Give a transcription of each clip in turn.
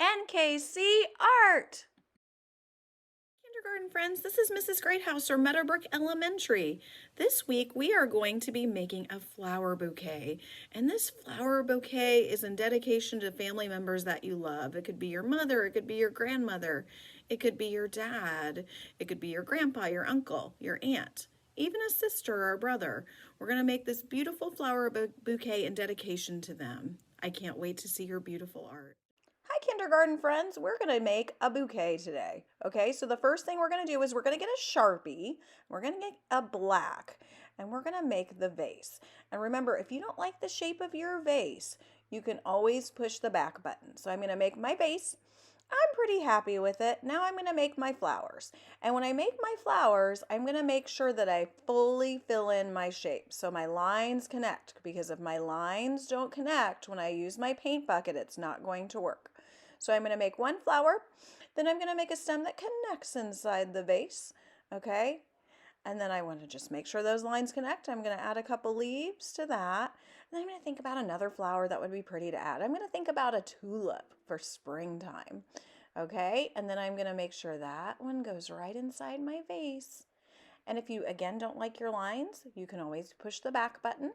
NKC Art. Kindergarten friends, this is Mrs. Greathouse or Meadowbrook Elementary. This week we are going to be making a flower bouquet, and this flower bouquet is in dedication to family members that you love. It could be your mother, it could be your grandmother, it could be your dad, it could be your grandpa, your uncle, your aunt, even a sister or a brother. We're going to make this beautiful flower bouquet in dedication to them. I can't wait to see your beautiful art. Hi, kindergarten friends. We're going to make a bouquet today. Okay, so the first thing we're going to do is we're going to get a Sharpie. We're going to get a black, and we're going to make the vase. And remember, if you don't like the shape of your vase, you can always push the back button. So I'm going to make my vase. I'm pretty happy with it. Now I'm going to make my flowers. And when I make my flowers, I'm going to make sure that I fully fill in my shape so my lines connect, because if my lines don't connect when I use my paint bucket, it's not going to work. So I'm going to make one flower, then I'm going to make a stem that connects inside the vase, okay? And then I want to just make sure those lines connect. I'm going to add a couple leaves to that. And I'm going to think about another flower that would be pretty to add. I'm going to think about a tulip for springtime, okay? And then I'm going to make sure that one goes right inside my vase. And if you, again, don't like your lines, you can always push the back button,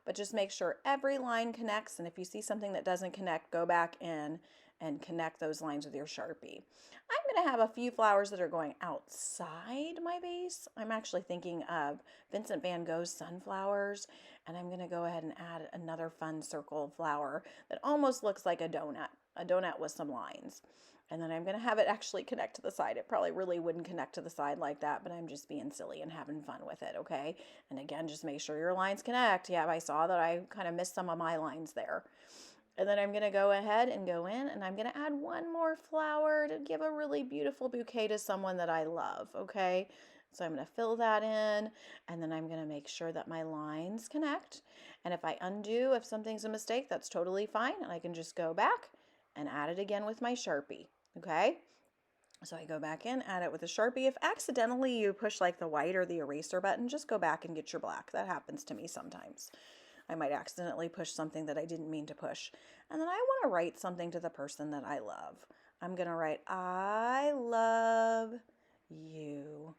but just make sure every line connects. And if you see something that doesn't connect, go back in and connect those lines with your Sharpie. I'm going to have a few flowers that are going outside my vase. I'm actually thinking of Vincent van Gogh's sunflowers, and I'm going to go ahead and add another fun circle flower that almost looks like a donut with some lines. And then I'm going to have it actually connect to the side. It probably really wouldn't connect to the side like that, but I'm just being silly and having fun with it, okay? And again, just make sure your lines connect. Yeah, I saw that I kind of missed some of my lines there. And then I'm going to go ahead and go in, and I'm going to add one more flower to give a really beautiful bouquet to someone that I love, okay? So I'm going to fill that in, and then I'm going to make sure that my lines connect. And if I undo, if something's a mistake, that's totally fine. And I can just go back and add it again with my Sharpie, okay? So I go back in, add it with a Sharpie. If accidentally you push like the white or the eraser button, just go back and get your black. That happens to me sometimes. I might accidentally push something that I didn't mean to push. And then I want to write something to the person that I love. I'm going to write, I love you,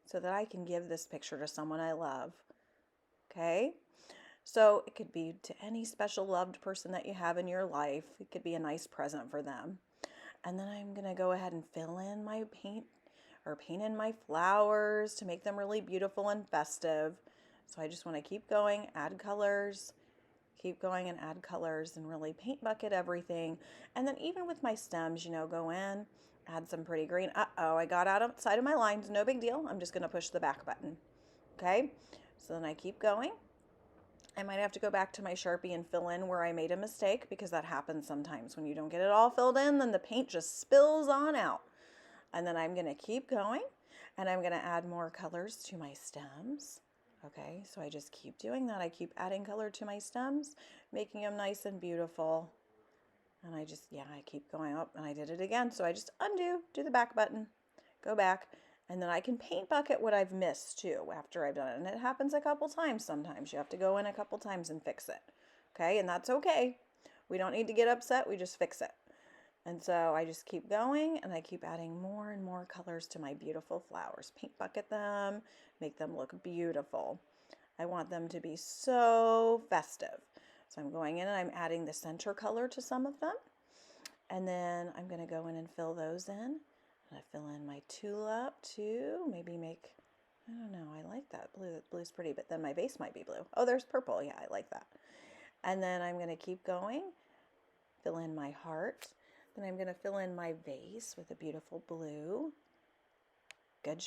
so that I can give this picture to someone I love. Okay? So it could be to any special loved person that you have in your life. It could be a nice present for them. And then I'm going to go ahead and fill in my paint in my flowers to make them really beautiful and festive. So I just want to keep going, add colors, keep going and add colors, and really paint bucket everything. And then even with my stems, go in, add some pretty green. Uh-oh, I got outside of my lines. No big deal. I'm just going to push the back button. Okay? So then I keep going. I might have to go back to my Sharpie and fill in where I made a mistake, because that happens sometimes. When you don't get it all filled in, then the paint just spills on out. And then I'm going to keep going, and I'm going to add more colors to my stems. Okay, so I just keep doing that. I keep adding color to my stems, making them nice and beautiful. And I keep going up, and I did it again. So I just undo, do the back button, go back, and then I can paint bucket what I've missed too after I've done it. And it happens a couple times sometimes. You have to go in a couple times and fix it. Okay, and that's okay. We don't need to get upset. We just fix it. And so I just keep going, and I keep adding more and more colors to my beautiful flowers. Paint bucket them, make them look beautiful. I want them to be so festive. So I'm going in and I'm adding the center color to some of them. And then I'm going to go in and fill those in. And I fill in my tulip too. Maybe make, I don't know, I like that blue. That blue's pretty, but then my base might be blue. Oh, there's purple. Yeah, I like that. And then I'm going to keep going, fill in my heart. Then I'm going to fill in my vase with a beautiful blue. Good job.